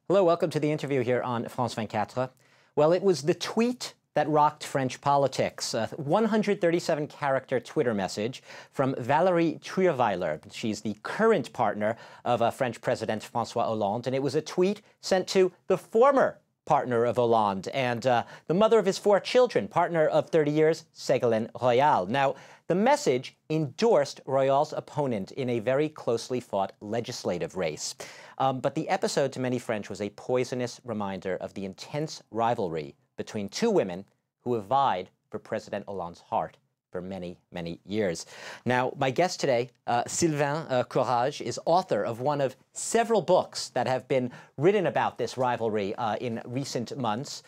Hello, welcome to the interview here on France 24. Well, it was the tweet that rocked French politics. A 137-character Twitter message from Valérie Trierweiler. She's the current partner of French President François Hollande, and it was a tweet sent to the former partner of Hollande and the mother of his 4 children, partner of 30 years, Ségolène Royal. Now, the message endorsed Royal's opponent in a very closely fought legislative race. But the episode to many French was a poisonous reminder of the intense rivalry between 2 women who have vied for President Hollande's heart for many, many years. Now, my guest today, Sylvain Courage, is author of one of several books that have been written about this rivalry in recent months.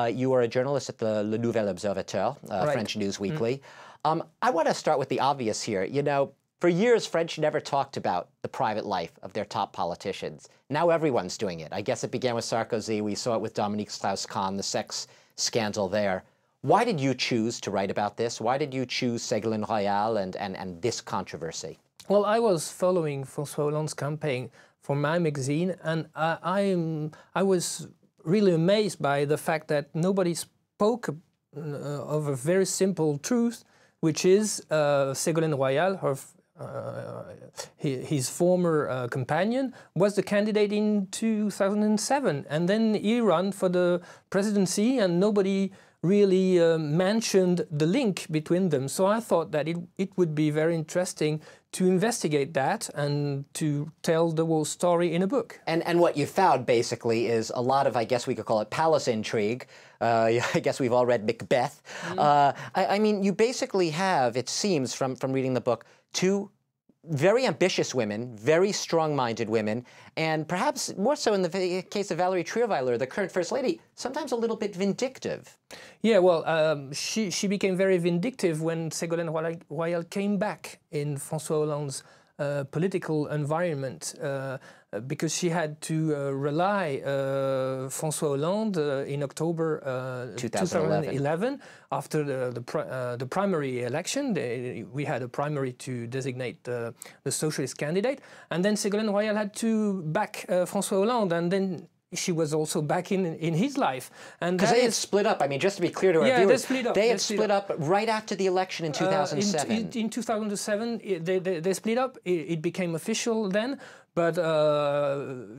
You are a journalist at the Le Nouvel Observateur, right. French news weekly. I want to start with the obvious here. You know, for years, French never talked about the private life of their top politicians. Now everyone's doing it. I guess it began with Sarkozy. We saw it with Dominique Strauss-Kahn, the sex scandal there. Why did you choose to write about this? Why did you choose Ségolène Royal and this controversy? Well, I was following François Hollande's campaign for my magazine, and I was really amazed by the fact that nobody spoke of a very simple truth, which is Ségolène Royal, his former companion, was the candidate in 2007, and then he ran for the presidency, and nobody really mentioned the link between them. So I thought that it would be very interesting to investigate that and to tell the whole story in a book. And what you found, basically, is a lot of, I guess we could call it palace intrigue. I guess we've all read Macbeth. I mean, you basically have, it seems, from reading the book, 2 very ambitious women, very strong-minded women, and perhaps more so in the case of Valérie Trierweiler, the current First Lady, sometimes a little bit vindictive. Yeah, well, she became very vindictive when Ségolène Royal came back in François Hollande's political environment, because she had to rely François Hollande in October 2011 after the primary election. We had a primary to designate the socialist candidate, and then Ségolène Royal had to back François Hollande, and then she was also back in his life. Because they had split up. I mean, just to be clear to our viewers, they had split up right after the election in 2007. In 2007, they split up. It became official then, but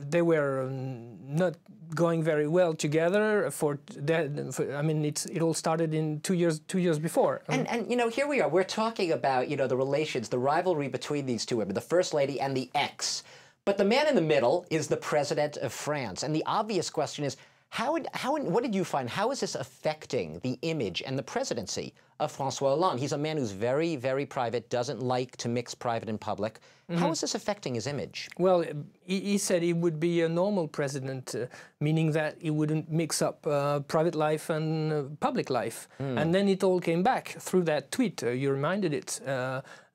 they were not going very well together. I mean, it all started in 2 years before. And you know, here we are. We're talking about, you know, the relations, the rivalry between these 2 women, the First Lady and the ex. But the man in the middle is the President of France. And the obvious question is, what did you find? How is this affecting the image and the presidency of François Hollande? He's a man who's very, very private, doesn't like to mix private and public. How is this affecting his image? Well, he said he would be a normal president, meaning that he wouldn't mix up private life and public life. And then it all came back through that tweet. You reminded it.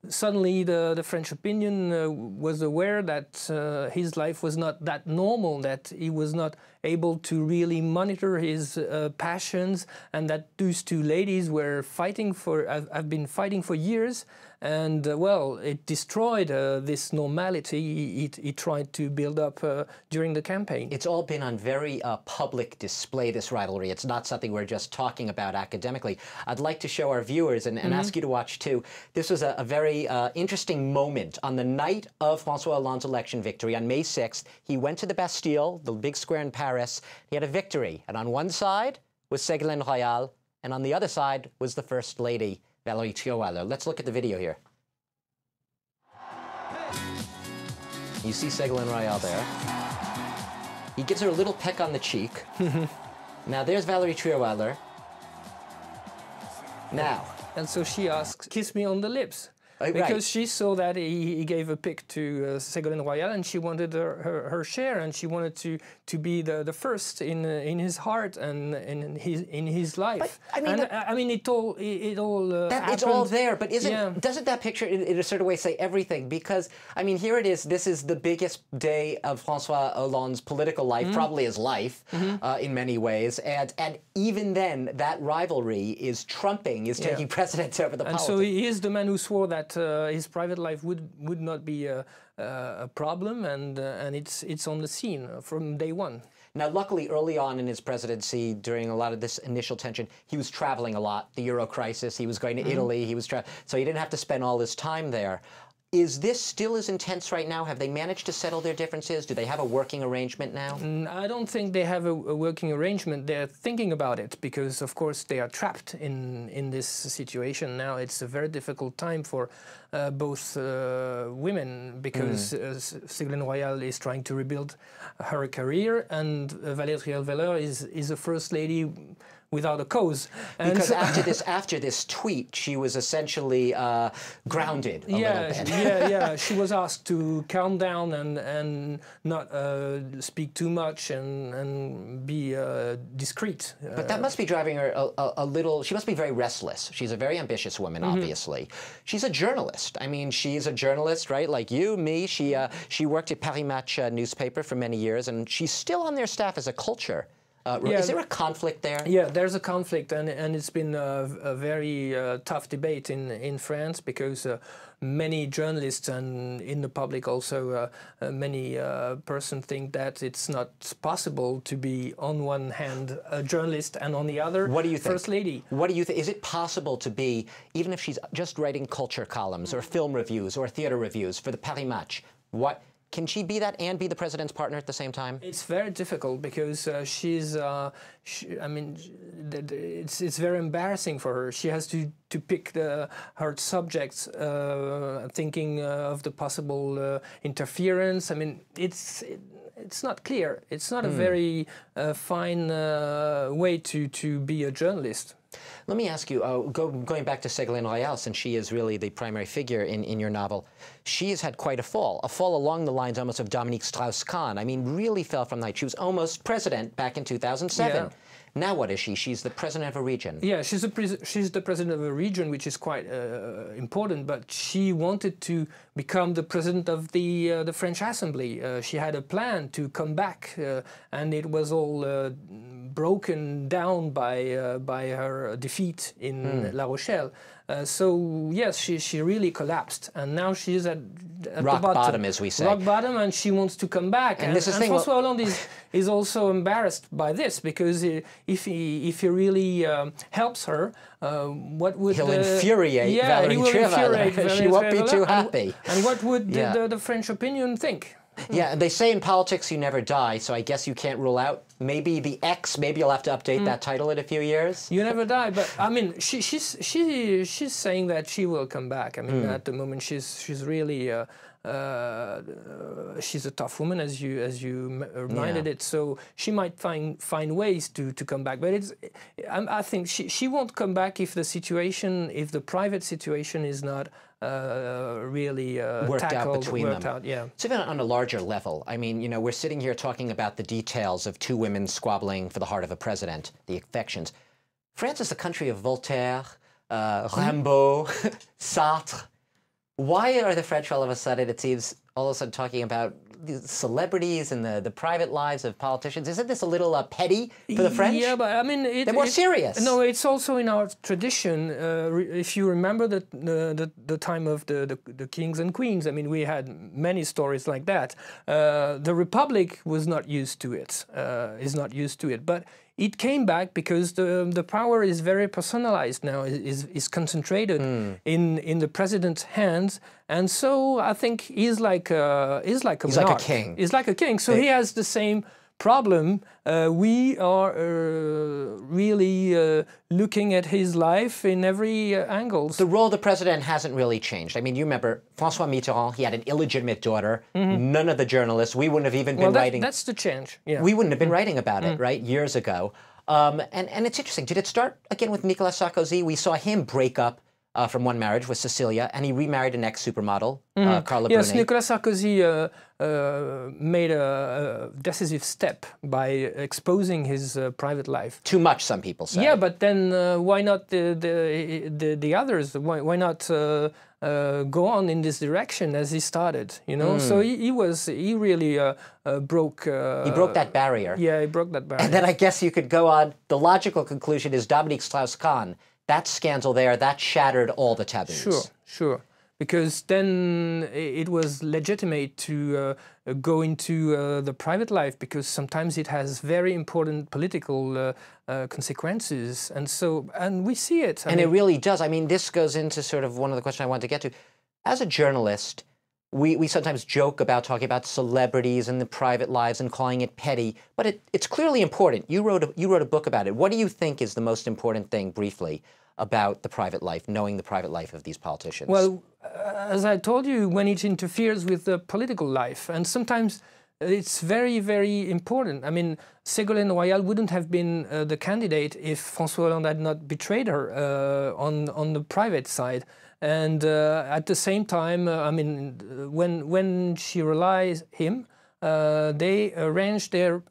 Suddenly the French opinion was aware that his life was not that normal, that he was not able to really monitor his passions, and that those 2 ladies were have been fighting for years. And, well, it destroyed this normality he tried to build up during the campaign. It's all been on very public display, this rivalry. It's not something we're just talking about academically. I'd like to show our viewers and ask you to watch, too. This was a very interesting moment. On the night of François Hollande's election victory, on May 6th, he went to the Bastille, the big square in Paris. He had a victory. And on one side was Ségolène Royal, and on the other side was the First Lady, Valérie Trierweiler. Let's look at the video here. You see Ségolène Royal there. He gives her a little peck on the cheek. Now there's Valérie Trierweiler. Now. And so she asks, "Kiss me on the lips." because she saw that he gave a pic to Ségolène Royal, and she wanted her share, and she wanted to be the first in his heart and in his life. But, I mean, it all it's all there. But doesn't that picture in a certain way say everything? Because I mean, here it is. This is the biggest day of François Hollande's political life, probably his life, in many ways, and even then, that rivalry is taking precedence over the politics. And so he is the man who swore that his private life would not be a problem, and it's on the scene from day one. Now, luckily, early on in his presidency, during a lot of this initial tension, he was traveling a lot. The Euro crisis, he was going to Italy, so he didn't have to spend all his time there. Is this still as intense right now? Have they managed to settle their differences? Do they have a working arrangement now? I don't think they have a working arrangement. They're thinking about it because, of course, they are trapped in this situation now. It's a very difficult time for both women because Ségolène Royal is trying to rebuild her career, and Valérie Trierweiler is a first lady without a cause. And because after this tweet, she was essentially grounded a little bit. Yeah. She was asked to calm down and not speak too much and be discreet. But that must be driving her a little. She must be very restless. She's a very ambitious woman, obviously. She's a journalist. I mean, she's a journalist, right? Like you, me. She worked at Paris Match newspaper for many years, and she's still on their staff as a culture. Is there a conflict there? Yeah, there's a conflict, and it's been a very tough debate in France because many journalists and in the public also many persons think that it's not possible to be on one hand a journalist and on the other first lady. What do you think? Is it possible to be, even if she's just writing culture columns or film reviews or theater reviews for the Paris Match, can she be that and be the president's partner at the same time? It's very difficult because I mean, it's very embarrassing for her. She has to pick her subjects, thinking of the possible interference. I mean, it's not clear. It's not a very fine way to be a journalist. Let me ask you, going back to Ségolène Royal, since she is really the primary figure in your novel, she has had quite a fall along the lines almost of Dominique Strauss-Kahn. I mean, really fell from the height. She was almost president back in 2007. Yeah. Now what is she? She's the president of a region. Yeah, she's the president of a region, which is quite important. But she wanted to become the president of the French Assembly. She had a plan to come back, and it was all broken down by her defeat in La Rochelle. So yes, she really collapsed, and now she's at rock the bottom, as we say. Rock bottom, and she wants to come back. And François Hollande is also embarrassed by this because if he really helps her, what would he'll infuriate Valérie Trierweiler. She won't be too happy. And what would the French opinion think? Yeah, and they say in politics you never die, so I guess you can't rule out maybe the X. Maybe you'll have to update that title in a few years. You never die, but I mean, she's saying that she will come back. I mean, at the moment she's really she's a tough woman, as you reminded it. So she might find ways to come back, but I think she won't come back if the private situation is not really worked out between them. Yeah. So even on a larger level, I mean, you know, we're sitting here talking about the details of two women squabbling for the heart of a president, the affections. France is the country of Voltaire, Rimbaud, Sartre. Why are the French all of a sudden, it seems, all of a sudden talking about celebrities and the private lives of politicians? Isn't this a little petty for the French? Yeah, but I mean, they're more serious. No, it's also in our tradition. If you remember the time of the kings and queens, I mean, we had many stories like that. The Republic was not used to it, is not used to it, but it came back because the power is very personalized now, is concentrated in the president's hands, and so I think he's like a king. He's like a king. So he has the same problem. We are really looking at his life in every angle. The role of the president hasn't really changed. I mean, you remember François Mitterrand, he had an illegitimate daughter. None of the journalists, we wouldn't have even been writing. That's the change. Yeah. We wouldn't have been writing about it, right, years ago. And it's interesting. Did it start again with Nicolas Sarkozy? We saw him break up from one marriage with Cecilia, and he remarried an ex-supermodel, Carla Yes, Bruni. Nicolas Sarkozy made a decisive step by exposing his private life. Too much, some people say. Yeah, but then why not the others? Why not go on in this direction as he started? You know, so he really broke. He broke that barrier. Yeah, he broke that barrier. And then I guess you could go on. The logical conclusion is Dominique Strauss-Kahn. That scandal there, that shattered all the taboos. Sure, sure. Because then it was legitimate to go into the private life, because sometimes it has very important political consequences, and we see it. And it really does. I mean, this goes into sort of one of the questions I wanted to get to. As a journalist, we sometimes joke about talking about celebrities and the private lives and calling it petty, but it's clearly important. You wrote a book about it. What do you think is the most important thing, briefly, about the private life, knowing the private life of these politicians? Well, as I told you, when it interferes with the political life, and sometimes it's very, very important. I mean, Ségolène Royal wouldn't have been the candidate if François Hollande had not betrayed her on the private side. And at the same time, I mean, when she realized him, they arranged their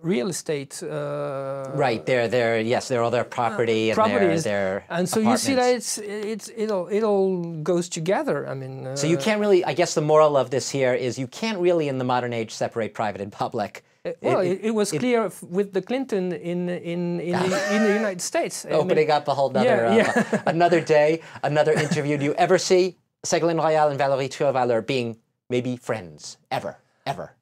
real estate. Right, they're all their property and properties. their and so apartments. you see that it all goes together. I mean. So you can't really. I guess the moral of this here is you can't really, in the modern age, separate private and public. Well, it was clear with the Clinton in the United States. Opening up a whole nother, another day, another interview. Do you ever see Ségolène Royal and Valérie Trierweiler being maybe friends, ever?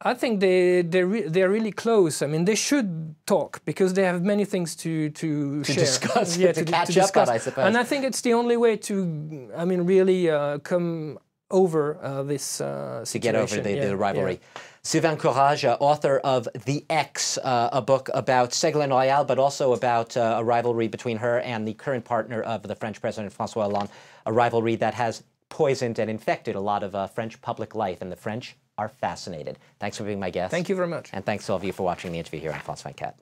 I think they're really close. I mean, they should talk, because they have many things to share. Discuss, to catch up on, I suppose. And I think it's the only way to, I mean, really come over this situation. To get over the rivalry. Yeah. Sylvain Courage, author of The X, a book about Ségolène Royal, but also about a rivalry between her and the current partner of the French President, François Hollande, a rivalry that has poisoned and infected a lot of French public life, and the French are fascinated. Thanks for being my guest. Thank you very much. And thanks to all of you for watching the interview here on France 24.